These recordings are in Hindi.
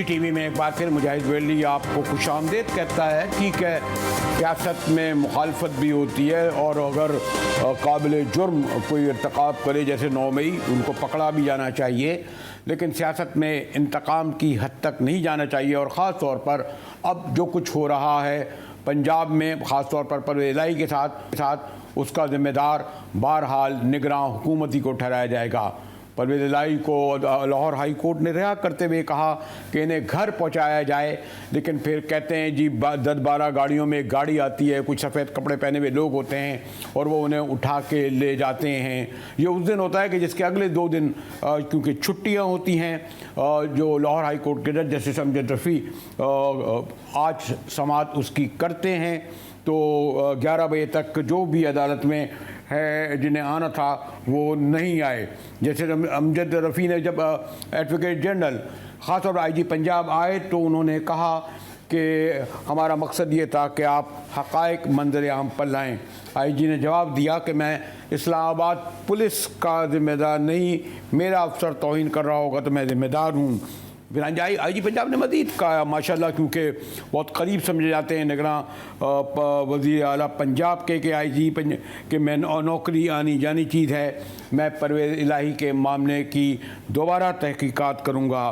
आईजी टीवी में एक बार फिर मुजाहिद वैली आपको खुशामदीद कहता है। ठीक है, सियासत में मुखालफत भी होती है और अगर काबिल जुर्म कोई इर्तिकाब करे जैसे 9 मई, उनको पकड़ा भी जाना चाहिए, लेकिन सियासत में इंतकाम की हद तक नहीं जाना चाहिए। और ख़ास तौर पर अब जो कुछ हो रहा है पंजाब में, ख़ास तौर पर परवेज़ इलाही के साथ उसका ज़िम्मेदार बहरहाल निगरां हुकूमत ही को ठहराया जाएगा। परवेज़ इलाही को लाहौर हाई कोर्ट ने रिहा करते हुए कहा कि इन्हें घर पहुंचाया जाए, लेकिन फिर कहते हैं जी 10-12 गाड़ियों में एक गाड़ी आती है, कुछ सफ़ेद कपड़े पहने हुए लोग होते हैं और वो उन्हें उठा के ले जाते हैं। ये उस दिन होता है कि जिसके अगले 2 दिन क्योंकि छुट्टियां होती हैं, जो लाहौर हाई कोर्ट के जज जस्टिस अमजद रफ़ी आज समाअत उसकी करते हैं, तो 11 बजे तक जो भी अदालत में है जिन्हें आना था वो नहीं आए। जैसे अमजद रफ़ी ने जब एडवोकेट जनरल ख़ास तौर पर आईजी पंजाब आए तो उन्होंने कहा कि हमारा मकसद ये था कि आप हक़ाइक़ मंज़र आम पर लाएँ। आईजी ने जवाब दिया कि मैं इस्लामाबाद पुलिस का ज़िम्मेदार नहीं, मेरा अफसर तौहीन कर रहा होगा तो मैं ज़िम्मेदार हूँ। फिर आईजी पंजाब ने मज़ीद कहा माशाल्लाह, क्योंकि बहुत करीब समझे जाते हैं निगरां वज़ीर आला पंजाब के आईजी कि मैं नौकरी आनी जानी चीज़ है, मैं परवेज़ इलाही के मामले की दोबारा तहकीकात करूँगा।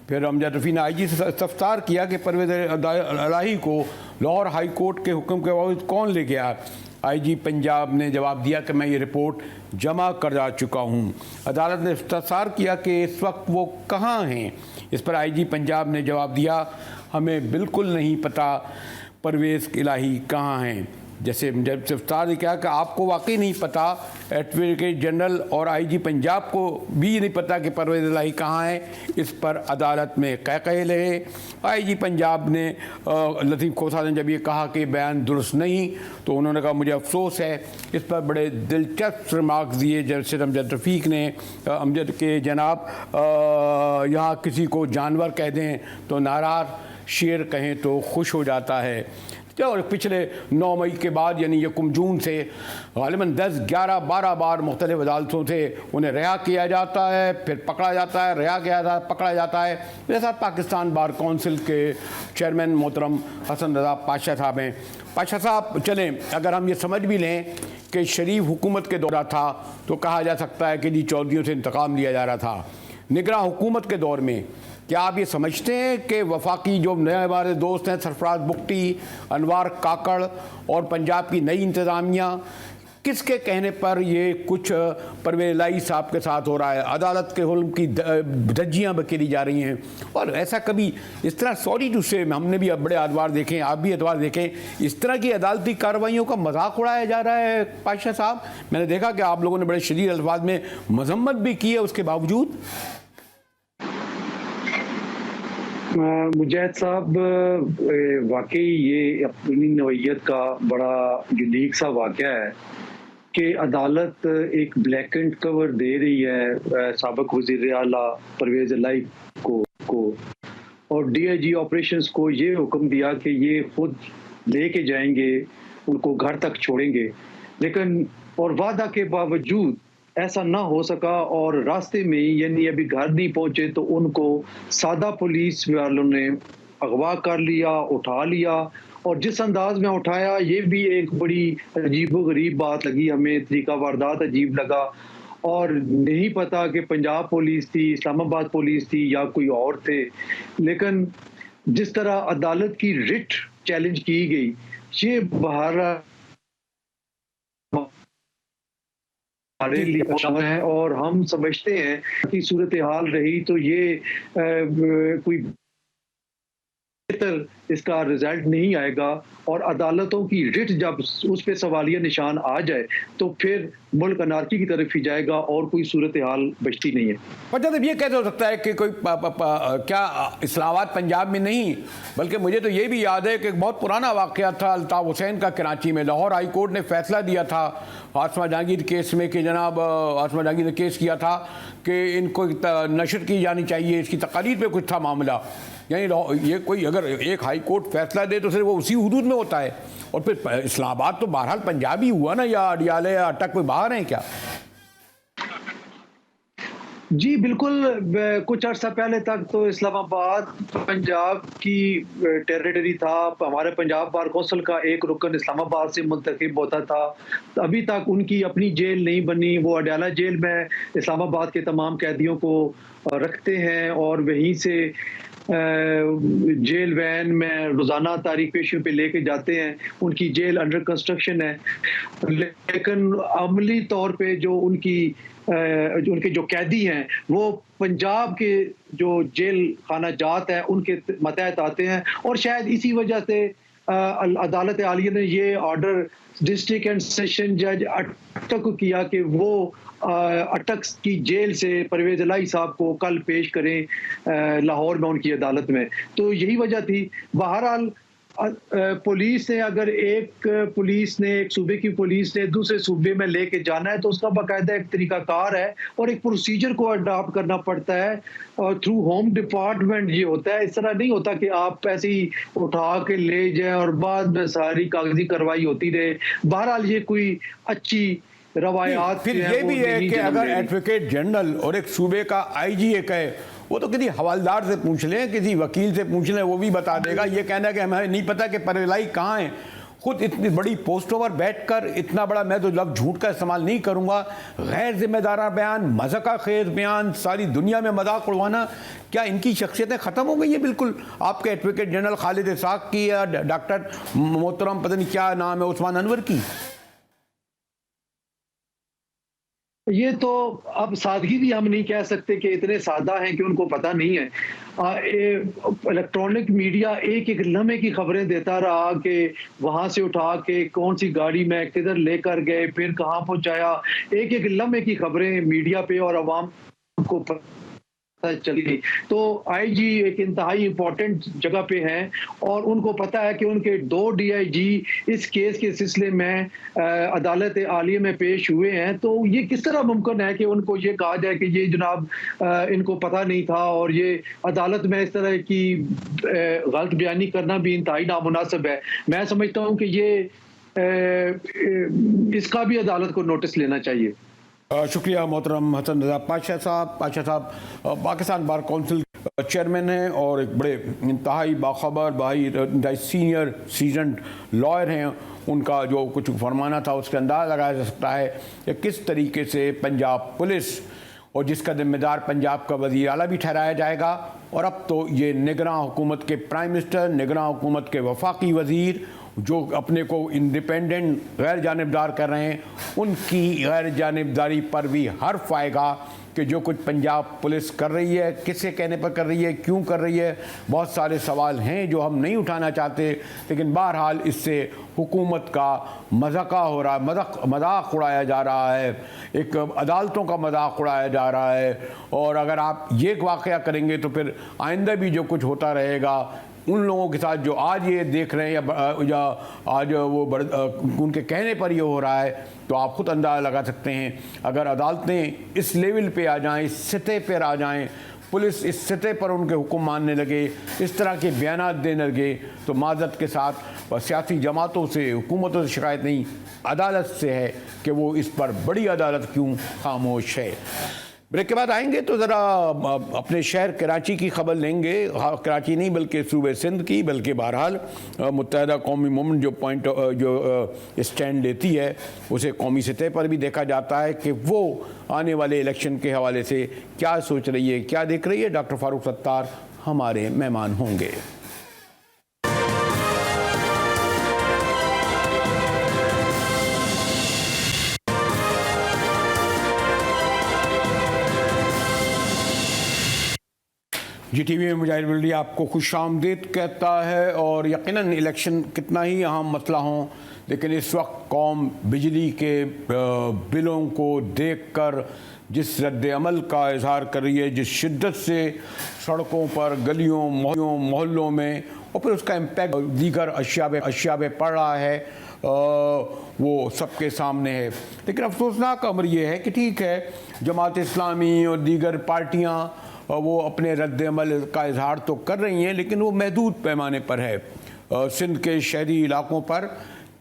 फिर अमजद रफ़ी ने आईजी से इस्तफ़सार किया कि परवेज़ इलाही को लाहौर हाई कोर्ट के हुक्म के बावजूद कौन ले गया। आईजी पंजाब ने जवाब दिया कि मैं ये रिपोर्ट जमा कर चुका हूँ। अदालत ने इस्तफ़सार किया कि इस वक्त वो कहाँ हैं। इस पर आईजी पंजाब ने जवाब दिया, हमें बिल्कुल नहीं पता परवेज़ इलाही कहाँ हैं। जैसे जब इस्तफ़सार ने कहा कि आपको वाकई नहीं पता, एडवोकेट जनरल और आईजी पंजाब को भी नहीं पता कि परवेज़ इलाही कहाँ है। इस पर अदालत में कह रहे। आईजी पंजाब ने लतीफ़ खोसा ने जब ये कहा कि बयान दुरुस्त नहीं, तो उन्होंने कहा मुझे अफसोस है। इस पर बड़े दिलचस्प रिमार्क्स दिए जैसे अमजद रफ़ीक ने, अमजद के जनाब यहाँ किसी को जानवर कह दें तो नाराज़, शेर कहें तो खुश हो जाता है। और पिछले 9 मई के बाद यानी 1 जून से ग़ालिबन 10, 11, 12 बार मुख्तलिफ़ अदालतों से उन्हें रिहा किया जाता है, फिर पकड़ा जाता है, रिहा किया जाता है, पकड़ा जाता है। मेरे साथ पाकिस्तान बार कौंसिल के चेयरमैन मोहतरम हसन रज़ा पाशा साहब हैं। पाशा साहब, चलें अगर हम ये समझ भी लें कि शरीफ हुकूमत के दौर था तो कहा जा सकता है कि जी चौधरियों से इंतकाम लिया जा रहा था। निगरां हुकूमत के दौर में क्या आप ये समझते हैं कि वफाकी जो नए हमारे दोस्त हैं सरफराज बुगटी, अनवार काकड़ और पंजाब की नई इंतज़ामिया, किसके कहने पर ये कुछ परवेज़ इलाही साहब के साथ हो रहा है? अदालत के हुक्म की धज्जियाँ बखेरी जा रही हैं और ऐसा कभी इस तरह, सॉरी टू से, हमने भी अब बड़े अदवार देखें, आप भी अदवार देखें, इस तरह की अदालती कार्रवाइयों का मजाक उड़ाया जा रहा है। पाशा साहब, मैंने देखा कि आप लोगों ने बड़े शदीद अल्फाज में मजम्मत भी की है उसके बावजूद। मुजाहिद साहब, वाकई ये अपनी नौइयत का बड़ा यूनिक सा वाक़या है कि अदालत एक ब्लैक एंड कवर दे रही है साबिक़ वज़ीर आला परवेज़ इलाही को और डीआईजी ऑपरेशंस को ये हुक्म दिया कि ये खुद लेके जाएंगे, उनको घर तक छोड़ेंगे, लेकिन और वादा के बावजूद ऐसा ना हो सका और रास्ते में यानी अभी घर नहीं पहुंचे तो उनको सादा पुलिस वालों ने अगवा कर लिया, उठा लिया। और जिस अंदाज में उठाया ये भी एक बड़ी अजीबोगरीब बात लगी हमें, तरीका वारदात अजीब लगा और नहीं पता कि पंजाब पुलिस थी, इस्लामाबाद पुलिस थी या कोई और थे। लेकिन जिस तरह अदालत की रिट चैलेंज की गई, ये बहरहाल हमारे लिए है और हम समझते हैं कि सूरत हाल रही तो ये कोई बेहतर इसका रिजल्ट नहीं आएगा और अदालतों की रिट जब उस पे सवालिया निशान आ जाए तो फिर मुल्क अनारकी की तरफ ही जाएगा और कोई सूरत हाल बचती नहीं है। मतलब ये कैसे हो सकता है कि कोई क्या इस्लामाबाद पंजाब में नहीं, बल्कि मुझे तो ये भी याद है कि एक बहुत पुराना वाक़या था अल्ताफ़ हुसैन का कराची में। लाहौर हाई कोर्ट ने फैसला दिया था आसमा जहांगीर केस में कि जनाब आसमा जहांगीर ने केस किया था कि इनको नशर की जानी चाहिए, इसकी तकारीर पे कुछ था मामला। यानी ये कोई अगर एक हाई कोर्ट फैसला दे तो सिर्फ वो उसी हुदूद में होता है। और फिर इस्लामाबाद तो बहरहाल पंजाबी हुआ ना, या अडियाले या अटक कोई बाहर हैं क्या? जी बिल्कुल। कुछ अर्सा पहले तक तो इस्लामाबाद पंजाब की टेरिटरी था। हमारे पंजाब बार कौंसिल का एक रुकन इस्लामाबाद से मुंतखब होता था। अभी तक उनकी अपनी जेल नहीं बनी। वो अडयाला जेल में इस्लामाबाद के तमाम कैदियों को रखते हैं और वहीं से जेल वैन में रोज़ाना तारीख पेशियों पे लेके जाते हैं। उनकी जेल अंडर कंस्ट्रक्शन है, लेकिन अमली तौर पे जो उनके जो कैदी हैं वो पंजाब के जो जेल खाना जात है उनके मतहत आते हैं। और शायद इसी वजह से अदालत आलिया ने ये ऑर्डर डिस्ट्रिक्ट एंड सेशन जज अटक को किया कि वो अटक की जेल से परवेज इलाही साहब को कल पेश करें लाहौर में उनकी अदालत में। तो यही वजह थी। बहरहाल पुलिस ने अगर एक सूबे की पुलिस ने दूसरे सूबे में लेके जाना है तो उसका बाकायदा एक तरीकाकार है और एक प्रोसीजर को अडॉप्ट करना पड़ता है और थ्रू होम डिपार्टमेंट ये होता है। इस तरह नहीं होता कि आप ऐसे ही उठा के ले जाएं और बाद में सारी कागजी कार्रवाई होती रहे। बहरहाल ये कोई अच्छी रवायात फिर ये भी है कि अगर एडवोकेट जनरल और एक सूबे का आईजी एक है, वो तो किसी हवालदार से पूछ लें, किसी वकील से पूछ लें, वो भी बता देगा। ये कहना कि हमें नहीं पता कि परवेलाई कहाँ है, खुद इतनी बड़ी पोस्टों पर बैठकर इतना बड़ा, मैं तो लफ्ज़ झूठ का इस्तेमाल नहीं करूंगा, गैर जिम्मेदारा बयान, मज़ाक़ खेज़ बयान, सारी दुनिया में मजाक उड़वाना, क्या इनकी शख्सियतें ख़त्म हो गई है बिल्कुल? आपके एडवोकेट जनरल खालिद इसाक की या डॉक्टर मोहतरम पता नहीं क्या नाम है उस्मान अनवर की? ये तो अब सादगी भी हम नहीं कह सकते कि इतने सादा हैं कि उनको पता नहीं है। इलेक्ट्रॉनिक मीडिया एक एक लम्हे की खबरें देता रहा कि वहां से उठा के कौन सी गाड़ी में किधर लेकर गए, फिर कहाँ पहुंचाया। एक एक लम्हे की खबरें मीडिया पे और अवाम को चली गई। तो आईजी एक इंतहाई इंपॉर्टेंट जगह पे हैं और उनको पता है कि उनके 2 डीआईजी इस केस के सिलसिले में अदालत आलिया में पेश हुए हैं। तो ये किस तरह मुमकिन है कि उनको ये कहा जाए कि ये जनाब इनको पता नहीं था और ये अदालत में इस तरह की गलत बयानी करना भी इंतहाई नामुनासिब है। मैं समझता हूँ कि ये इसका भी अदालत को नोटिस लेना चाहिए। शुक्रिया मोहतरम हसन रज़ा पाशा साहब। पाकिस्तान बार कौंसिल चेयरमैन हैं और एक बड़े इंतहाई बाखबर भाई सीनियर सीजनड लॉयर हैं। उनका जो कुछ फरमाना था उसके अंदाज़ लगाया जा सकता है कि किस तरीके से पंजाब पुलिस और जिसका जिम्मेदार पंजाब का वज़ीर आला भी ठहराया जाएगा, और अब तो ये निगरां हुकूमत के प्राइम मिनिस्टर, निगरां हुकूमत के वफाकी वज़ीर जो अपने को इंडिपेंडेंट गैर जानिबदार कर रहे हैं, उनकी गैर जानिबदारी पर भी हर्फ आएगा कि जो कुछ पंजाब पुलिस कर रही है, किसके कहने पर कर रही है, क्यों कर रही है। बहुत सारे सवाल हैं जो हम नहीं उठाना चाहते, लेकिन बहरहाल इससे हुकूमत का मजाक हो रहा है, मजाक उड़ाया जा रहा है, एक अदालतों का मजाक उड़ाया जा रहा है। और अगर आप ये वाक़या करेंगे तो फिर आइंदा भी जो कुछ होता रहेगा उन लोगों के साथ जो आज ये देख रहे हैं या आज वो उनके कहने पर ये हो रहा है, तो आप खुद अंदाज़ा लगा सकते हैं। अगर अदालतें इस लेवल पे आ जाएं, इस सतह पर आ जाएं, पुलिस इस सतह पर उनके हुक्म मानने लगे, इस तरह के बयानात देने लगे, तो माज़रत के साथ सियासी जमातों से, हुकूमतों से शिकायत नहीं, अदालत से है कि वो इस पर बड़ी अदालत क्यों खामोश है। ब्रेक के बाद आएंगे तो ज़रा अपने शहर कराची की खबर लेंगे। हाँ, कराची नहीं बल्कि सूबे सिंध की, बल्कि बहरहाल मुत्तहदा कौमी मूवमेंट जो स्टैंड लेती है उसे कौमी सतह पर भी देखा जाता है कि वो आने वाले इलेक्शन के हवाले से क्या सोच रही है, क्या देख रही है। डॉक्टर फारूक सत्तार हमारे मेहमान होंगे। जी टीवी में मुजाहिर बिल्ली आपको खुश आमदीद कहता है। और यकीनन इलेक्शन कितना ही अहम मसला हो, लेकिन इस वक्त कौम बिजली के बिलों को देखकर जिस रद्द अमल का इजहार कर रही है, जिस शिद्दत से सड़कों पर, गलियों, मोहल्लों में, और फिर उसका इम्पैक्ट दीगर अशिया पे पड़ रहा है, वो सबके सामने है। लेकिन अफसोसनाक अमर ये है कि ठीक है, जमात इस्लामी और दीगर पार्टियाँ वो अपने रद्द अमल का इजहार तो कर रही हैं, लेकिन वो महदूद पैमाने पर है। सिंध के शहरी इलाकों पर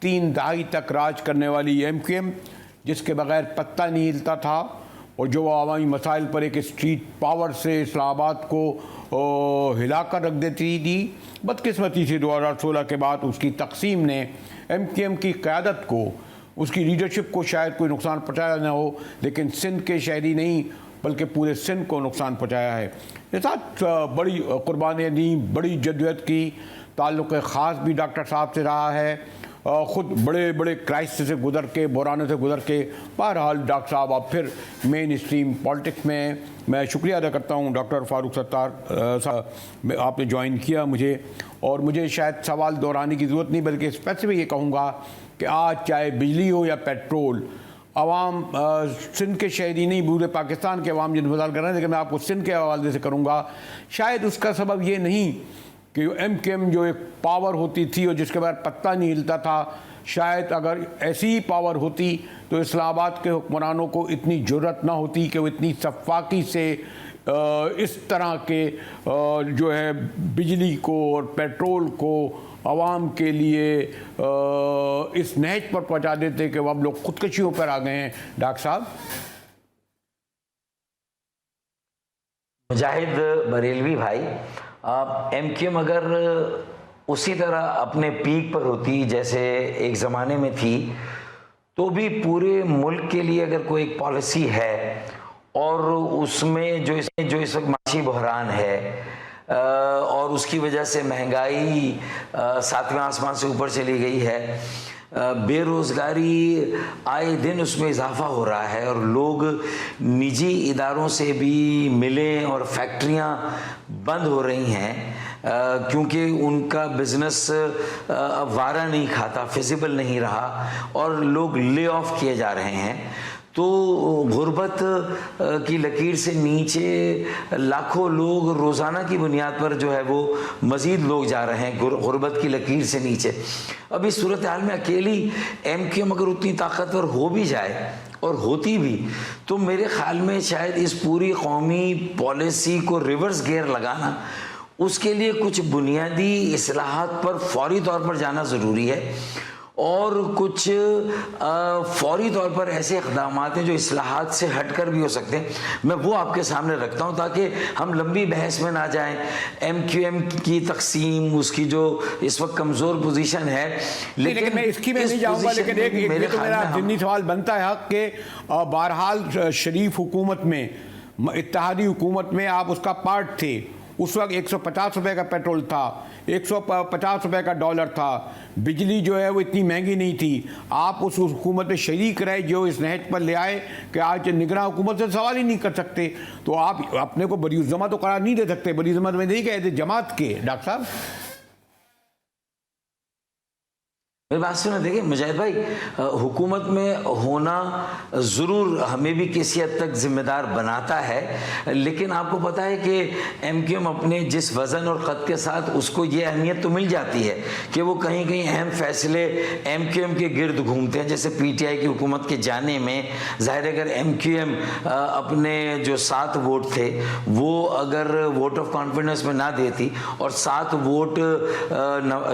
3 दहाई तक राज करने वाली MQM, जिसके बगैर पत्ता नहीं हिलता था, और जो अवामी मसाइल पर एक स्ट्रीट पावर से इस्लामाबाद को हिलाकर रख देती थी। बदकिस्मती से 2016 के बाद उसकी तकसीम ने MQM की क़यादत को, उसकी लीडरशिप को शायद कोई नुकसान पहुँचाया न हो, लेकिन सिंध के शहरी नहीं बल्कि पूरे सिंध को नुकसान पहुँचाया है। ये साथ बड़ी कुर्बानियाँ दी, बड़ी जद्दोजहद की, ताल्लुक़ ख़ास भी डॉक्टर साहब से रहा है, ख़ुद बड़े बड़े क्राइसिस से गुज़र के, बुरानों से गुज़र के। बहरहाल डॉक्टर साहब अब फिर मेन स्ट्रीम पॉलिटिक्स में। मैं शुक्रिया अदा करता हूँ डॉक्टर फ़ारूक सत्तार साहब, आपने ज्वाइन किया मुझे, और मुझे शायद सवाल दोहराने की ज़रूरत नहीं, बल्कि स्पेसिफिक ये कहूँगा कि आज चाहे बिजली हो या पेट्रोल, अवाम सिंध के शहरी नहीं, पूरे पाकिस्तान के अवाम जिन मसाइल कर रहे हैं, लेकिन मैं आपको सिंध के हवाले से करूँगा। शायद उसका सबब ये नहीं कि MQM जो एक पावर होती थी और जिसके बाद पत्ता नहीं हिलता था, शायद अगर ऐसी ही पावर होती तो इस्लामाबाद के हुक्मरानों को इतनी जुर्रत ना होती कि वो इतनी सफाकी से इस तरह के जो है बिजली को और पेट्रोल को आवाम के लिए इस नहज पर पहुंचा देते कि अब लोग खुदकशियों पर आ गए हैं। डॉक्टर साहब। मुजाहिद बरेलवी भाई, MQM अगर उसी तरह अपने पीक पर होती जैसे एक ज़माने में थी, तो भी पूरे मुल्क के लिए अगर कोई एक पॉलिसी है और उसमें जो इस वक्त माशी बहरान है और उसकी वजह से महंगाई सातवें आसमान से ऊपर चली गई है, बेरोज़गारी आए दिन उसमें इजाफा हो रहा है और लोग निजी इदारों से भी मिलें और फैक्ट्रियां बंद हो रही हैं क्योंकि उनका बिजनेस अब वारा नहीं खाता, फिजिबल नहीं रहा और लोग ले ऑफ किए जा रहे हैं। तो गुर्बत की लकीर से नीचे लाखों लोग रोज़ाना की बुनियाद पर जो है वो मज़ीद लोग जा रहे हैं गुर्बत की लकीर से नीचे। अब इस सूरत हाल में अकेली MQM अगर उतनी ताकतवर हो भी जाए और होती भी, तो मेरे ख्याल में शायद इस पूरी कौमी पॉलिसी को रिवर्स गियर लगाना, उसके लिए कुछ बुनियादी इस्लाहात पर फौरी तौर पर जाना ज़रूरी है और कुछ फौरी तौर पर ऐसे इक़दाम हैं जो इस्लाहात से हटकर भी हो सकते हैं। मैं वो आपके सामने रखता हूँ ताकि हम लंबी बहस में ना जाएं। MQM की तकसीम, उसकी जो इस वक्त कमज़ोर पोजीशन है, लेकिन मैं इसकी में नहीं जाऊँगा, लेकिन एक तो मेरा ज़िम्नी सवाल बनता है कि बहरहाल शरीफ हुकूमत में, इत्तेहादी हुकूमत में आप उसका पार्ट थे। उस वक्त 150 रुपये का पेट्रोल था, 150 रुपये का डॉलर था, बिजली जो है वो इतनी महंगी नहीं थी। आप उस हुकूमत में शरीक रहे जो इस नहज पर ले आए कि आज निगरान हुकूमत से सवाल ही नहीं कर सकते, तो आप अपने को बरी उज़्ज़मा तो करार नहीं दे सकते। बरी उज़्ज़मा में नहीं कहते जमात के। डॉक्टर साहब मेरी बात सुनो, देखिए मुजाहिद भाई, हुकूमत में होना ज़रूर हमें भी किसी हद तक ज़िम्मेदार बनाता है, लेकिन आपको पता है कि MQM अपने जिस वज़न और क़द के साथ उसको ये अहमियत तो मिल जाती है कि वो कहीं कहीं अहम फ़ैसले MQM के गिर्द घूमते हैं। जैसे PTI की हुकूमत के जाने में ज़ाहिर है अगर MQM अपने जो 7 वोट थे वो अगर वोट ऑफ कॉन्फिडेंस में ना देती और 7 वोट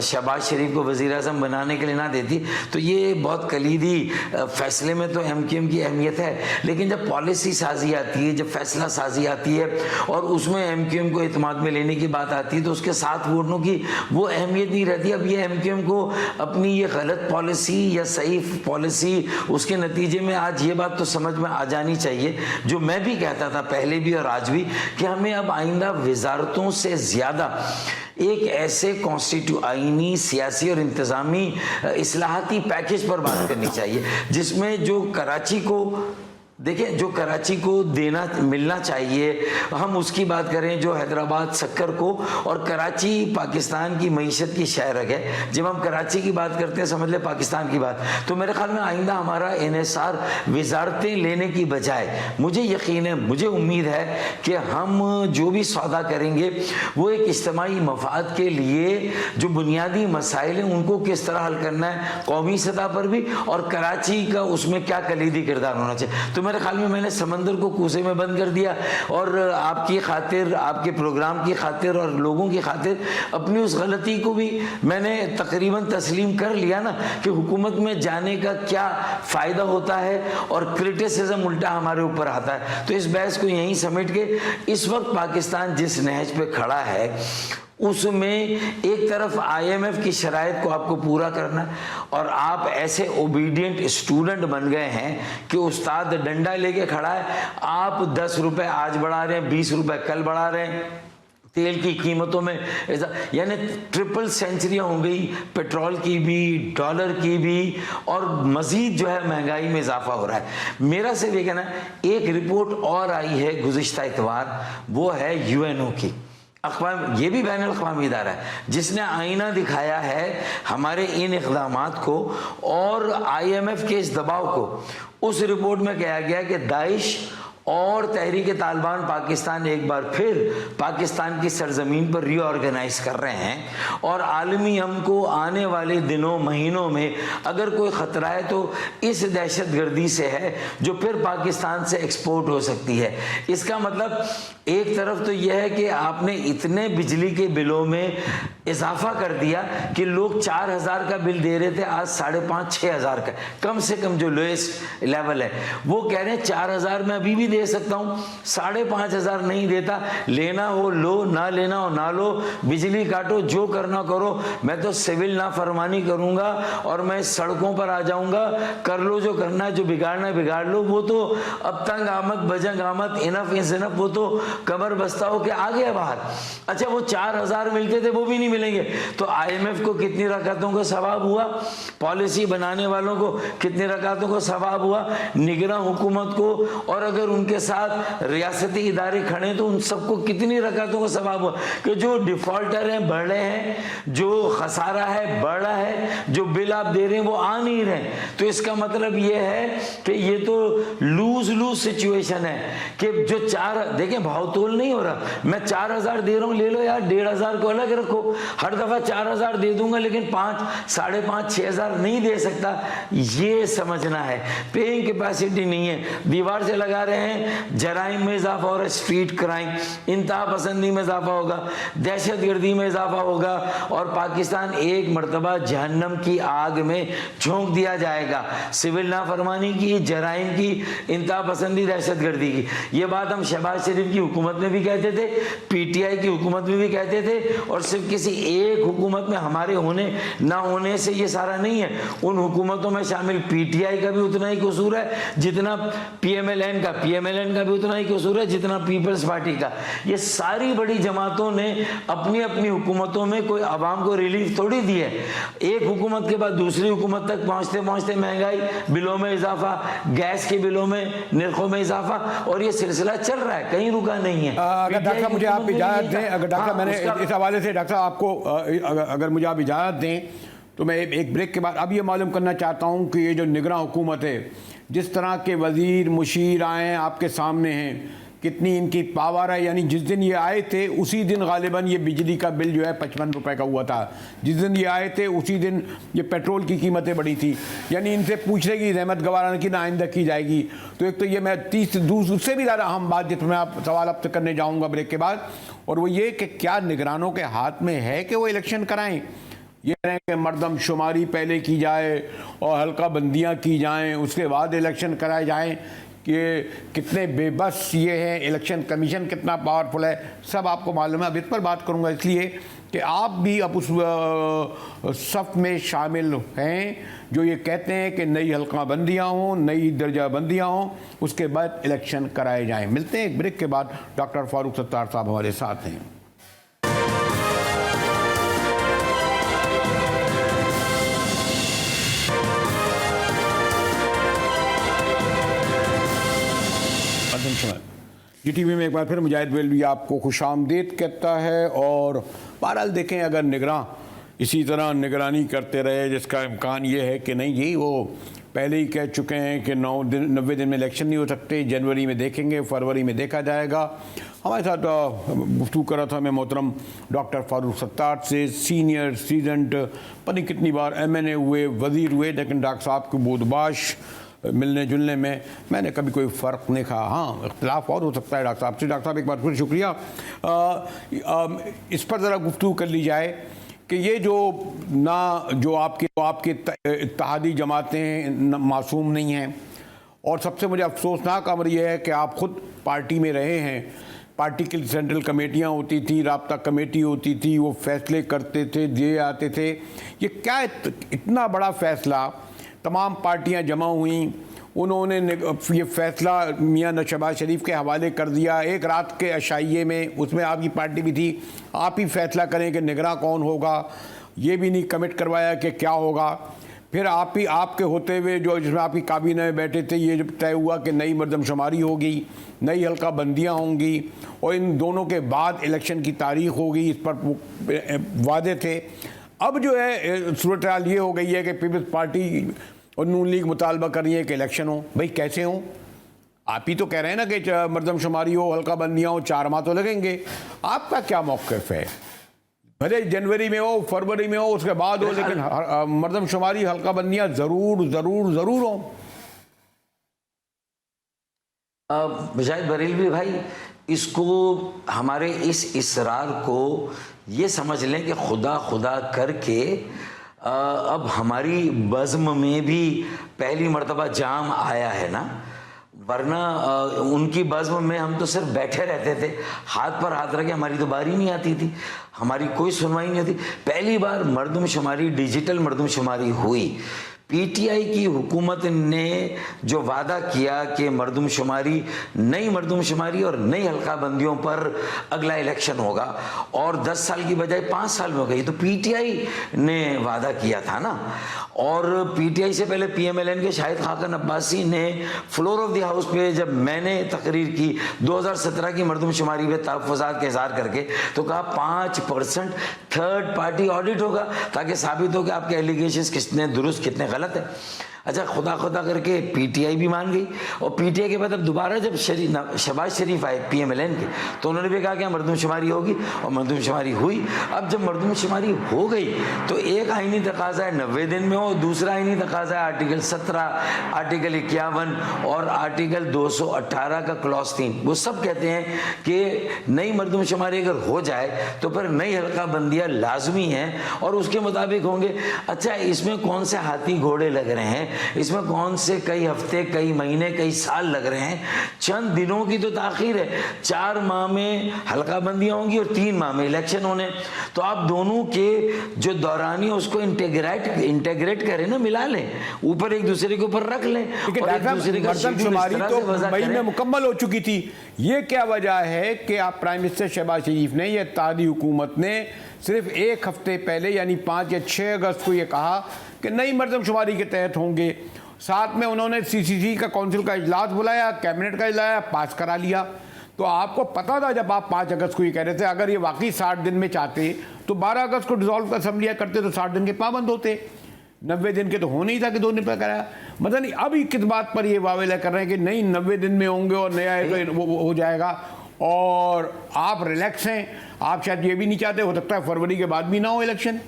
शहबाज शरीफ को वज़ीर-ए-आज़म बनाने के ना देती, तो ये बहुत कलीदी फैसले में तो MQM की अहमियत है। लेकिन जब पॉलिसी साजी आती है, जब फैसला साजी आती है और उसमें MQM को इत्मीनान में लेने की बात आती है, तो उसके 7 वोटों की वो अहमियत नहीं रहती। अब ये MQM को अपनी ये गलत पॉलिसी या सही पॉलिसी, उसके नतीजे में आज ये बात तो समझ में आ जानी चाहिए, जो मैं भी कहता था पहले भी और आज भी, कि हमें अब आइंदा वजारतों से ज़्यादा एक ऐसे आईनी, सियासी और इंतज़ामी इस्लाहाती पैकेज पर बात करनी चाहिए जिसमें जो कराची को, देखिए जो कराची को देना मिलना चाहिए, हम उसकी बात करें, जो हैदराबाद शक्कर को, और कराची पाकिस्तान की मईशत की शहरक है। जब हम कराची की बात करते हैं समझ ले पाकिस्तान की बात, तो मेरे ख्याल में आइंदा हमारा इन्हिसार वजारतें लेने की बजाय, मुझे यकीन है, मुझे उम्मीद है कि हम जो भी सौदा करेंगे वो एक इज्तिमाई मफाद के लिए जो बुनियादी मसाइल हैं उनको किस तरह हल करना है कौमी सतह पर भी, और कराची का उसमें क्या कलीदी किरदार होना चाहिए। तो मेरे ख्याल में मैंने समंदर को कूसे में बंद कर दिया और आपकी खातिर, आपके प्रोग्राम की खातिर और लोगों की खातिर अपनी उस गलती को भी मैंने तकरीबन तस्लीम कर लिया ना कि हुकूमत में जाने का क्या फ़ायदा होता है और क्रिटिसिज्म उल्टा हमारे ऊपर आता है। तो इस बहस को यहीं समेट के इस वक्त पाकिस्तान जिस नहज पे खड़ा है उसमें एक तरफ IMF की शराइत को आपको पूरा करना है और आप ऐसे ओबीडियंट स्टूडेंट बन गए हैं कि उस्ताद डंडा लेके खड़ा है, आप 10 रुपए आज बढ़ा रहे हैं, 20 रुपए कल बढ़ा रहे हैं, तेल की कीमतों में ऐसा यानी ट्रिपल सेंचुरियाँ हो गई, पेट्रोल की भी, डॉलर की भी, और मज़ीद जो है महंगाई में इजाफा हो रहा है। मेरा सिर्फ ये कहना है, एक रिपोर्ट और आई है गुज़िश्ता इतवार, वो है UNO की, ये भी बैनुल अक़वामी इदारा है जिसने आईना दिखाया है हमारे इन इक़दामात को और IMF के इस दबाव को। उस रिपोर्ट में कहा गया कि दाइश और तहरीक तालिबान पाकिस्तान एक बार फिर पाकिस्तान की सरजमीन पर रीऑर्गेनाइज कर रहे हैं और आलमी अमन को आने वाले दिनों महीनों में अगर कोई ख़तरा है तो इस दहशतगर्दी से है जो फिर पाकिस्तान से एक्सपोर्ट हो सकती है। इसका मतलब एक तरफ तो यह है कि आपने इतने बिजली के बिलों में इजाफा कर दिया कि लोग 4000 का बिल दे रहे थे, आज 5,500-6,000 का, कम से कम जो लोएस्ट लेवल है वो कह रहे हैं 4000 में अभी भी दे सकता हूँ, 5,500 नहीं देता, लेना हो लो, ना लेना हो ना लो, बिजली काटो, जो करना करो, मैं तो सिविल नाफरमानी करूंगा और मैं सड़कों पर आ जाऊंगा, कर लो जो करना है, जो बिगाड़ना है बिगाड़ लो। वो तो अब तंग आमद बजंग आमद, इनफ इज इनफ, वो तो कमर बस्ता हो के आ गया बाहर। अच्छा वो 4000 मिलते थे वो भी नहीं मिलेंगे, तो IMF को कितनी रकातों का सवाब हुआ, पॉलिसी बनाने वालों को कितनी रकातों का सवाब हुआ, निगरान हुकूमत को, और अगर उनके साथ रियासती इदारे खड़े तो उन सबको कितनी रकातों का सवाब हुआ कि जो डिफॉल्टर हैं बढ़ रहे हैं, जो खसारा है बढ़ रहा है, जो बिल आप दे रहे हैं वो आ नहीं रहे। तो इसका मतलब ये है कि ये तो लूज लूज सिचुएशन है कि जो देखें भाव तोल नहीं हो रहा, मैं 4000 दे रहा हूँ, ले लो यार, 1500 को अलग रखो, हर दफा 4000 दे दूंगा लेकिन 5, 5,500, 6,000 नहीं दे सकता, ये समझना है। पेइंग कैपेसिटी नहीं है, दीवार से लगा रहे हैं, जराइम में इजाफा हो रहा है, स्ट्रीट क्राइम, इंतहा पसंदी में इजाफा होगा, दहशतगर्दी में इजाफा होगा और पाकिस्तान एक मरतबा जहन्नम की आग में झोंक दिया जाएगा। सिविल नाफरमानी की, जराइम की, इंतहा पसंदी, दहशतगर्दी की। ये बात हम शहबाज शरीफ की हुकूमत में भी कहते थे, PTI की हुकूमत में भी कहते थे, और सिर्फ किसी एक हुकूमत में हमारे होने ना होने से ये सारा नहीं है। उन हुकूमतों में शामिल PTI का भी उतना ही कसूर है जितना PMLN का भी उतना ही कसूर है जितना पीपल्स पार्टी का। ये सारी बड़ी जमातों ने अपनी अपनी हुकूमतों में कोई आवाम को रिलीफ थोड़ी दी है। एक हुकूमत के बाद दूसरी हुकूमत तक पहुंचते पहुंचते महंगाई, बिलों में इजाफा, गैस के बिलों में निर्खों में इजाफा, और ये सिलसिला चल रहा है, कहीं रुका नहीं है। अगर डॉक्टर साहब मुझे आप इजाज़त दें, अगर डॉक्टर साहब मैंने इस हवाले से डॉक्टर साहब आपको अगर मुझे आप इजाज़त दें तो मैं एक ब्रेक के बाद अब ये मालूम करना चाहता हूँ कि ये जो निगरान हुकूमत है, जिस तरह के वज़ीर मुशीर आए आपके सामने हैं, कितनी इनकी पावर है। यानी जिस दिन ये आए थे उसी दिन गालिबन ये बिजली का बिल जो है 55 रुपए का हुआ था, जिस दिन ये आए थे उसी दिन ये पेट्रोल की कीमतें बढ़ी थी। यानी इनसे पूछने की रहमत गवाराना की ना आइंदा की जाएगी। तो एक तो ये मैं 30 उससे भी ज़्यादा अहम बात जिसमें आप सवाल अब तक करने जाऊँगा ब्रेक के बाद, और वो ये कि क्या निगरानों के हाथ में है कि वो इलेक्शन कराएँ। ये कहें कि मर्दमशुमारी पहले की जाए और हल्का बंदियाँ की जाएँ, उसके बाद इलेक्शन कराए जाएँ, कि कितने बेबस ये हैं, इलेक्शन कमीशन कितना पावरफुल है, सब आपको मालूम है। अब इस पर बात करूंगा इसलिए कि आप भी अब उस सफ में शामिल हैं जो ये कहते हैं कि नई हल्का बंदियाँ हों, नई दर्जा बंदियाँ हों, उसके बाद इलेक्शन कराए जाएँ। मिलते हैं एक ब्रेक के बाद। डॉक्टर फारूक सत्तार साहब हमारे साथ हैं। GTV में एक बार फिर मुजाहिद वेलवी आपको खुशामदीद कहता है। और बहरहाल देखें, अगर निगरान इसी तरह निगरानी करते रहे, जिसका इम्कान ये है कि नहीं, यही वो पहले ही कह चुके हैं कि 90 दिन में इलेक्शन नहीं हो सकते, जनवरी में देखेंगे, फरवरी में देखा जाएगा। हमारे साथ गुफ्तगू कर रहा था मैं मोहतरम डॉक्टर फारूक सत्तार से, सीनियर सीजेंट, पता नहीं कितनी बार MNA हुए, वज़ीर हुए, लेकिन डॉक्टर साहब की बोधबाश मिलने जुलने में मैंने कभी कोई फ़र्क नहीं कहा। हाँ, इख्तिलाफ और हो सकता है डॉक्टर साहब से। डॉक्टर साहब एक बार फिर शुक्रिया। इस पर ज़रा गुफ्तगू कर ली जाए कि ये जो आपके इत्तेहादी जमातें मासूम नहीं हैं, और सबसे मुझे अफसोसनाक अमर यह है कि आप ख़ुद पार्टी में रहे हैं। पार्टी की सेंट्रल कमेटियां होती थी, राब्ता कमेटी होती थी, वो फैसले करते थे, दिए आते थे। ये क्या इतना बड़ा फ़ैसला, तमाम पार्टियां जमा हुई, उन्होंने ये फ़ैसला मियां शहबाज शरीफ के हवाले कर दिया एक रात के अशाइये में, उसमें आपकी पार्टी भी थी। आप ही फैसला करें कि निगरां कौन होगा, ये भी नहीं कमिट करवाया कि क्या होगा। फिर आप ही आपके होते हुए जो जिसमें आपकी काबीना में बैठे थे, ये जब तय हुआ कि नई मरदमशुमारी होगी, नई हल्का बंदियाँ होंगी और इन दोनों के बाद इलेक्शन की तारीख होगी, इस पर वादे थे। अब जो है सूरत हाल ये हो गई है कि पीपल्स पार्टी और नून लीग मुतालबा कर रही है कि इलेक्शन हो। भाई कैसे हो? आप ही तो कह रहे हैं ना कि मरदमशुमारी हो, हल्का बंदियाँ हो, 4 माह तो लगेंगे। आपका क्या मौक़िफ़ है? भले जनवरी में हो, फरवरी में हो, उसके बाद हो, लेकिन मरदमशुमारी हल्का बंदियाँ ज़रूर ज़रूर ज़रूर हो। मुजाहिद बरेलवी भाई, इसको हमारे इस इसरार को ये समझ लें कि खुदा खुदा करके अब हमारी बज़्म में भी पहली मर्तबा जाम आया है ना, वरना उनकी बज़्म में हम तो सिर्फ बैठे रहते थे, हाथ पर हाथ रखे, हमारी तो बारी नहीं आती थी, हमारी कोई सुनवाई नहीं होती। पहली बार मरदमशुमारी, डिजिटल मरदमशुमारी हुई। पीटीआई की हुकूमत ने जो वादा किया कि मरदमशुमारी, नई मरदमशुमारी और नई हल्का बंदियों पर अगला इलेक्शन होगा, और 10 साल की बजाय 5 साल में हो गई, तो पीटीआई ने वादा किया था ना। और पीटीआई से पहले पीएमएलएन के शाहिद खाकन अब्बासी ने फ्लोर ऑफ द हाउस पे, जब मैंने तकरीर की 2017 की मरदमशुमारी पे तहफ़्फ़ुज़ात का इज़हार करके, तो कहा 5% थर्ड पार्टी ऑडिट होगा ताकि साबित हो कि आपके एलिगेशंस कितने दुरुस्त कितने गलत है। अच्छा, खुदा खुदा करके पीटीआई भी मान गई, और पीटीआई के बाद अब दोबारा जब शहबाज शरीफ आए पीएमएलएन के, तो उन्होंने भी कहा कि मरदमशुमारी होगी, और मरदमशुमारी हुई। अब जब मरदमशुमारी हो गई तो एक आईनी तकाजा है 90 दिन में हो, दूसरा आईनी तकाजा है आर्टिकल 17, आर्टिकल 51 और आर्टिकल 218 का क्लॉज 3। वो सब कहते हैं कि नई मरदमशुमारी अगर हो जाए तो फिर नई हल्का बंदियाँ लाजमी हैं और उसके मुताबिक होंगे। अच्छा, इसमें कौन से हाथी घोड़े लग रहे हैं, इसमें कौन से कई हफ्ते, कई महीने, कई साल लग रहे हैं? चंद दिनों की तो ताखीर है। 4 माह में हल्का बंदियां होंगी और 3 माह में इलेक्शन होने, तो आप दोनों के जो दौरानी उसको इंटेग्रेट करें ना, मिला लें, ऊपर एक दूसरे के ऊपर रख लें, और एक दूसरे का मरदमशुमारी तो मई में मुकम्मल हो चुकी थी। ये क्या वजह है कि आप प्राइम मिनिस्टर शहबाज शरीफ ने, या इत्तेहादी हुकूमत ने सिर्फ 1 हफ्ते पहले यानी 5 या 6 अगस्त को ये कहा कि नई मरदमशुमारी के तहत होंगे। साथ में उन्होंने सीसीसी का काउंसिल का इजलास बुलाया, कैबिनेट का इजलास पास करा लिया। तो आपको पता था जब आप 5 अगस्त को ये कह रहे थे, अगर ये वाकई 60 दिन में चाहते तो 12 अगस्त को डिसॉल्व असेंबलियाँ करते तो 60 दिन के पाबंद होते। 90 दिन के तो हो नहीं था कि 2 दिन पर कराया। मतलब नहीं, अभी किस बात पर ये वावेला कर रहे हैं कि नहीं 90 दिन में होंगे और नया तो वो हो जाएगा, और आप रिलैक्स हैं। आप शायद ये भी नहीं चाहते, हो सकता है फरवरी के बाद भी ना हो इलेक्शन।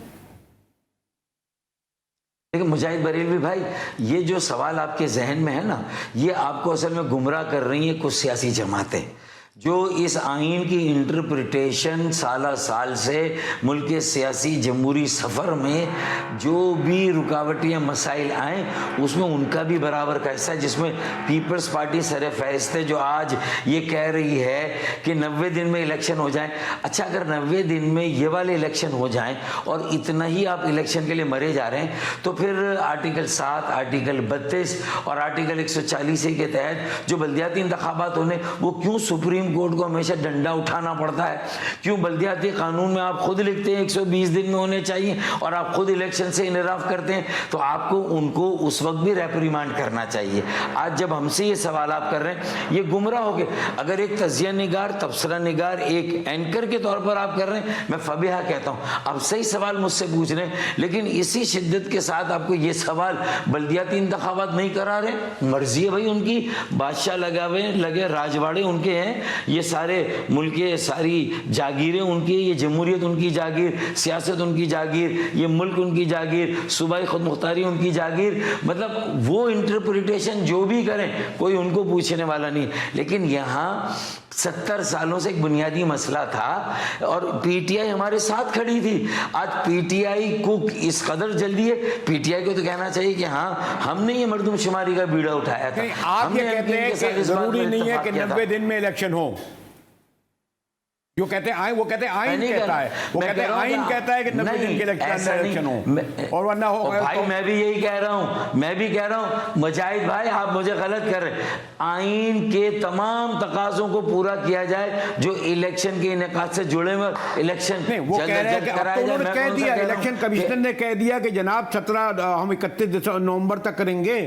लेकिन मुजाहिद बरेलवी भाई, ये जो सवाल आपके जहन में है ना, ये आपको असल में गुमराह कर रही हैं कुछ सियासी जमातें, जो इस आइन की इंटरप्रिटेशन साल से मुल्क के सियासी जमहूरी सफ़र में जो भी रुकावटें या मसाइल आए, उसमें उनका भी बराबर का हिस्सा है, जिसमें पीपल्स पार्टी सर फहरिस्त है, जो आज ये कह रही है कि 90 दिन में इलेक्शन हो जाए। अच्छा, अगर 90 दिन में ये वाले इलेक्शन हो जाएं और इतना ही आप इलेक्शन के लिए मरे जा रहे हैं, तो फिर आर्टिकल 7, आर्टिकल 32 और आर्टिकल 140 के तहत जो बल्दियाती इंतखाबात होने, वो क्यों सुप्रीम कोर्ट को हमेशा डंडा उठाना पड़ता है? क्यों बल्दियाती कानून में आप खुद लिखते हैं 120 दिन में होने चाहिए और आप खुद इलेक्शन से इनराफ करते हैं? तो आपको उनको उस वक्त भी रेप्रिमांड करना चाहिए। आज जब हमसे ये सवाल आप कर रहे हैं, ये गुमराह हो गए। अगर एक तजिया निगार, तबसरा निगार, एक एंकर के तौर पर आप कर रहे हैं, मैं फबिहा कहता हूँ, आप सही सवाल मुझसे पूछ रहे हैं, लेकिन इसी शिद्दत के साथ आपको ये सवाल बल्दियाती इंतखाबात नहीं करा रहे, मर्जी है भाई उनकी, बादशाह लगे राजवाड़े उनके हैं, ये सारे मुल्क के सारी जागीरें उनकी, ये जमहूरियत उनकी जागीर, सियासत उनकी जागीर, ये मुल्क उनकी जागीर, सूबाई खुद मुख्तारी उनकी जागीर। मतलब वो इंटरप्रिटेशन जो भी करें कोई उनको पूछने वाला नहीं। लेकिन यहाँ 70 सालों से एक बुनियादी मसला था और पीटीआई हमारे साथ खड़ी थी। आज पीटीआई को इस कदर जल्दी है, पीटीआई को तो कहना चाहिए कि हाँ हमने ये मर्दमशुमारी का बीड़ा उठाया था। आप ये कहते हैं कि जरूरी नहीं है कि 90 दिन में इलेक्शन हो। जो कहते हैं वो कहते हैं आइन कहता है, वो कहते हैं आइन कहता है कि 90 दिन के इलेक्शन हो और वरना हो। भाई मैं भी यही कह रहा हूं, मैं भी कह रहा हूं मुजाहिद भाई आप मुझे गलत कर रहे हैं। आइन के तमाम तकाजों को पूरा किया जाए जो इलेक्शन के इनेकाद से जुड़े हुए इलेक्शन नहीं, वो कह रहे हैं कि अब तो उन्होंने कह दिया, इलेक्शन कमिश्नर ने कह दिया कि जनाब 17 हम 31 नवंबर तक करेंगे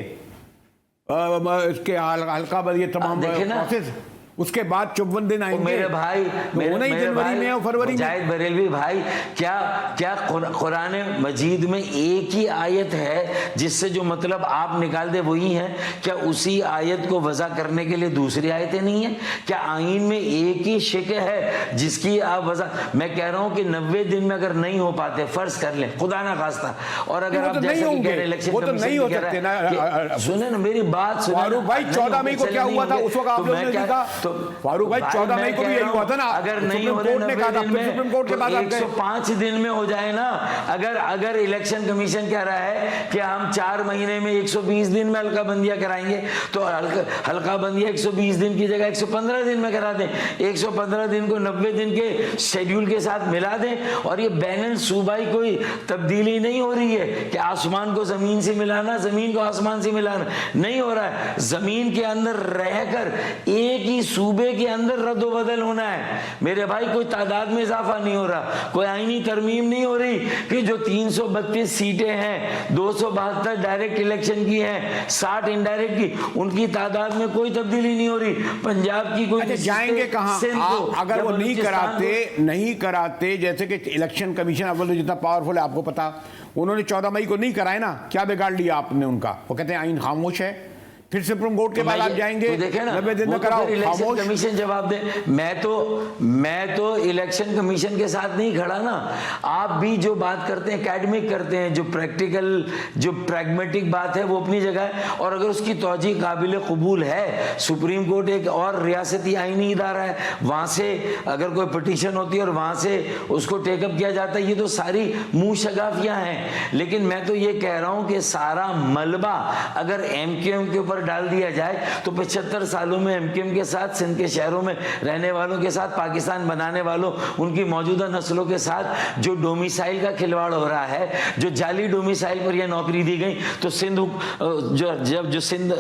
इसके हल्का बंदी तमाम प्रोसेस, उसके बाद 54 दिन आएंगे। मेरे भाई मेरे जनवरी में और फरवरी में। मुजाहिद बरेलवी भाई क्या कुरान मजीद में एक ही आयत है जिससे जो मतलब आप निकाल दे वही है? क्या उसी आयत को वज़ा करने के लिए दूसरी आयतें नहीं है? क्या आइन में एक ही शिक है जिसकी आप वज़ा? मैं कह रहा हूं कि 90 दिन में अगर नहीं हो पाते, फर्ज कर लें खुदा ना खास्ता, और अगर आप जैसे कि कह रहे इलेक्शन कमीशन, सुने ना मेरी बात सुने फारूक भाई, 14 मई को क्या हुआ था उस वक्त आप लोगों ने देखा? तो फारूक भाई 14 मई को भी यही हुआ था ना, अगर नहीं हो रहे 90 दिन में, सुप्रीम कोर्ट के बाद 105 दिन में हो जाए ना। अगर इलेक्शन कमीशन कह रहा है कि हम 4 महीने में 120 दिन में हल्का बंदियां कराएंगे, तो हल्का बंदियां 120 दिन की जगह 115 दिन में करा दें, 115 दिन को 90 दिन के शेड्यूल के साथ मिला दें। और ये बैलेंस सूबाई कोई तब्दीली नहीं हो रही है कि आसमान को जमीन से मिलाना, जमीन को आसमान से मिलाना नहीं हो रहा है। जमीन के अंदर रहकर एक ही सूबे के अंदर रद्द-ओ-बदल होना है मेरे भाई। कोई तादाद में इजाफा नहीं हो रहा, कोई आईनी तरमीम नहीं हो रही कि जो 332 सीटें हैं, 272 डायरेक्ट इलेक्शन की हैं, 60 इनडायरेक्ट की, उनकी तादाद में कोई तब्दीली नहीं हो रही। पंजाब की कोई जाएंगे कहाँ? अगर वो नहीं कराते जैसे कि इलेक्शन कमीशन अव्वल जितना पावरफुल है आपको पता, उन्होंने 14 मई को नहीं कराए ना, क्या बिगाड़ लिया आपने उनका? वो कहते हैं आइन खामोश है, फिर सुप्रीम कोर्ट के बाद आप जाएंगे, तो देखे ना, 90 दिन में कराओ, इलेक्शन कमीशन जवाब दे। मैं तो इलेक्शन कमीशन के साथ नहीं खड़ा ना। आप भी जो बात करते हैं एकेडमिक करते हैं, जो प्रैक्टिकल जो प्रैग्मेटिक बात है वो अपनी जगह है, और अगर उसकी तौजीह काबिल कबूल है, सुप्रीम कोर्ट एक और रियासती आईनी इदारा है, वहां से अगर कोई पिटीशन होती है और वहां से उसको टेकअप किया जाता है, ये तो सारी मुंह शगाफियां हैं। लेकिन मैं तो ये कह रहा हूं कि सारा मलबा अगर एमक्यूएम के ऊपर डाल दिया जाए तो 75 सालों में एमक्यूएम के साथ, सिंध के शहरों में रहने वालों के साथ, पाकिस्तान बनाने वालों, उनकी मौजूदा नस्लों के साथ जो डोमिसाइल का खिलवाड़ हो रहा है, जो जाली डोमिसाइल पर यह नौकरी दी गई, तो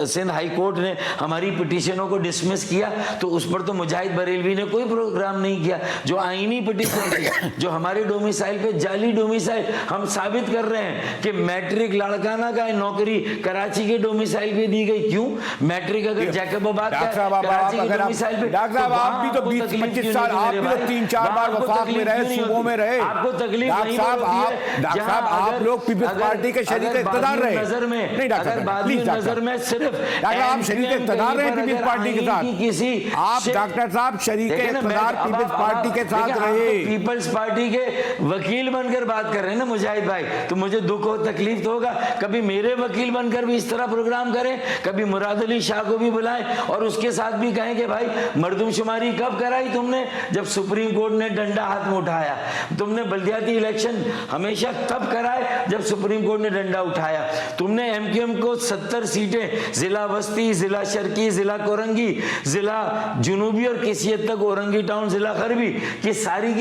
सिंध हाई कोर्ट ने हमारी पिटीशनों को डिसमिस किया, तो उस पर तो मुजाहिद बरेलवी ने कोई प्रोग्राम नहीं किया। जो आईनी पिटीशन थी, जो हमारे डोमिसाइल पे जाली डोमिसाइल, हम साबित कर रहे हैं कि मैट्रिक लाड़काना का नौकरी कराची के डोमिसाइल पे दी गई। क्यों? मैट्रिक अगर जैकबाबाद का कराची के डोमिसाइल पे, डॉक्टर साहब आप भी तो 20-25 साल, आप भी तो 3-4 बार वफाक में रहे, सूबों में रहे। आपको तकलीफ नहीं डॉक्टर साहब आप लोग पीपल्स पार्टी के शरीक इक़्तिदार रहे। नजर में नहीं डॉक्टर साहब, प्लीज नजर में सिर्फ आप शरीक इक़्तिदार रहे पीपल्स पार्टी के साथ। किसी आप डॉक्टर साहब शरीक इक़्तिदार पीपल्स पार्टी के साथ रहे, पीपल्स पार्टी के वकील बनकर बात कर रहे हैं ना मुजाहिद भाई, तो मुझे दुख और तकलीफ तो होगा। कभी मेरे वकील बनकर भी इस तरह प्रोग्राम करें, कभी मुराद अली शाह को भी बुलाएं और उसके साथ भी कहें कि भाई मर्दमशुमारी कब कराई तुमने? जब सुप्रीम कोर्ट ने डंडा हाथ में उठाया। तुमने बल्दियाती इलेक्शन हमेशा तब कराए जब सुप्रीम कोर्ट ने डंडा उठाया। तुमने एमक्यूएम को 70 सीटें, जिला बस्ती, जिला शर्की, जिला कोरंगी, जिला जुनूबी और किसी हद तक औरंगी टाउन, जिला खरबी की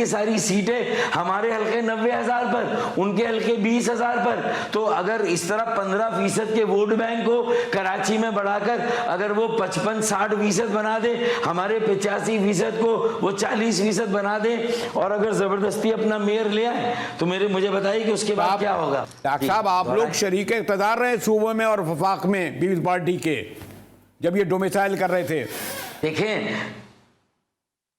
सारी सीटें हमारे हल्के 90,000 पर, उनके हल्के 20,000 पर। तो अगर इस तरह 15% के वोट बैंक को कराची में बढ़ाकर अगर वो 55-60% बना दे, हमारे 85% को वो 40% बना दे, और अगर जबरदस्ती अपना मेयर ले आए, तो मुझे बताइए कि उसके बाद क्या होगा? डॉक्टर साहब आप लोग शरीक इक़्तिदार रहे सूबे में और वफाक में पीपल्स पार्टी के, जब ये डोमिसाइल कर रहे थे। देखें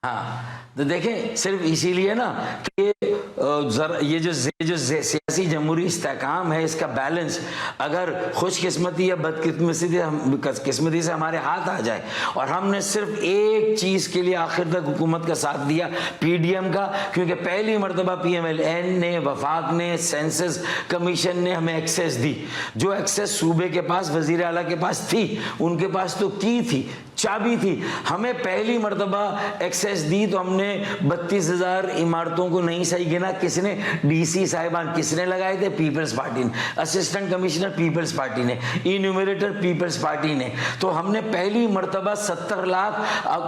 हाँ, तो देखें सिर्फ इसीलिए ना कि ये जो सियासी जमहूरी इस्तेहकाम है, इसका बैलेंस अगर खुशकिस्मती या बदकिस्मती से हमारे हाथ आ जाए और हमने सिर्फ एक चीज़ के लिए आखिर तक हुकूमत का साथ दिया, PDM का, क्योंकि पहली मरतबा PMLN ने, वफाक ने, सेंसस कमीशन ने हमें एक्सेस दी। जो एक्सेस सूबे के पास, वज़ीर आला के पास थी, उनके पास तो की थी, चाबी थी। हमें पहली मरतबा एक्सेस दी तो हमने 32,000 इमारतों को नहीं सही गिना। किसने? DC साहिबान। किसने लगाए थे? पीपल्स पार्टी ने। असिस्टेंट कमिश्नर पीपल्स पार्टी ने, इन्यूमरेटर पीपल्स पार्टी ने। तो हमने पहली मरतबा 70 लाख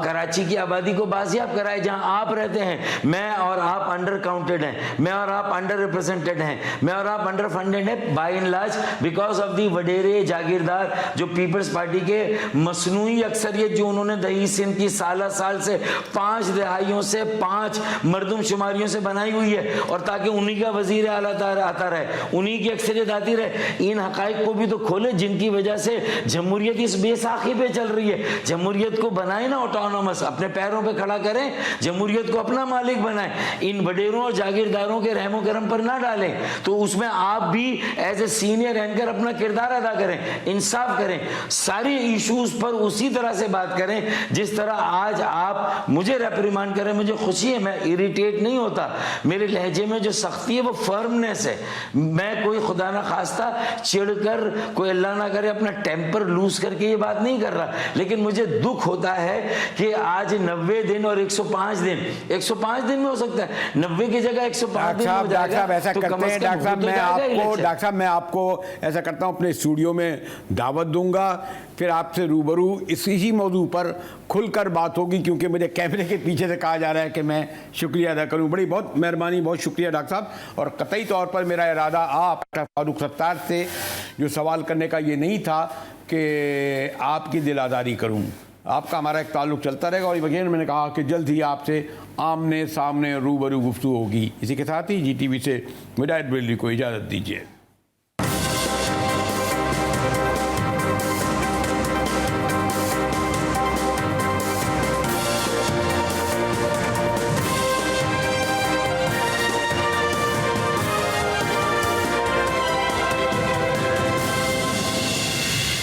कराची की आबादी को बाजियाब कराए। जहां आप रहते हैं, मैं और आप अंडर काउंटेड हैं, मैं और आप अंडर रिप्रेजेंटेड हैं, मैं और आप अंडर फंडेड हैं, by and large because of the वडेरे जागीरदार जो पीपल्स पार्टी के मसनूई अक्सरियत जो उन्होंने दही सिंध की साल से 5 दहाइयों से 5 मरदमशुमारियों से बनाई हुई है, और ताकि उन्हीं का वजीर आला आता रहे, उन्हीं की अक्सरियत आती रहे। इन हकाइक को भी तो खोले जिनकी वजह से जमहूरियत इस बेसाखी पे चल रही है। जमहूरियत को बनाए ना ऑटोनोमस, अपने पैरों पे खड़ा करें, जमहूरियत को अपना मालिक बनाए, इन वडेरों और जागीरदारों के रहमो करम पर ना डालें। तो उसमें आप भी एज ए सीनियर एंकर अपना किरदार अदा करें, इंसाफ करें, सारी इशूज पर उसी तरह से बात करें जिस तरह आज आप मुझे रेप्रिमांड करें। मुझे खुशी है, मैं इरिटेट नहीं होता, मेरे लहजे में जो सख्ती है वो फर्मनेस है। मैं कोई खुदा ना खास्ता चिढ़कर, कोई अल्लाह ना करे अपना टेम्पर लूज करके ये बात नहीं कर रहा, लेकिन मुझे दुख होता है कि आज 90 दिन और 105 दिन, 105 दिन में हो सकता है, 90 की जगह 105 दिन हो जाएगा। ऐसा तो करते हैं डॉक्टर साहब, मैं आपको ऐसा करता हूं, अपने स्टूडियो में दावत दूंगा, फिर आपसे रूबरू इसी मौजू पर खुलकर बात होगी, क्योंकि मुझे कैमरे के पीछे से कहा जा रहा है कि मैं शुक्रिया अदा करूं। बड़ी बहुत मेहरबानी, बहुत शुक्रिया डॉक्टर साहब। और कतई तौर पर मेरा इरादा आप फारूक सत्तार से जो सवाल करने का ये नहीं था कि आपकी दिल आज़ारी करूं। आपका हमारा एक ताल्लुक़ चलता रहेगा, और वगैरह मैंने कहा कि जल्द ही आपसे आमने सामने रूबरू गुफ्तगू होगी। इसी के साथ ही GTV से विदायत बेली को इजाज़त दीजिए।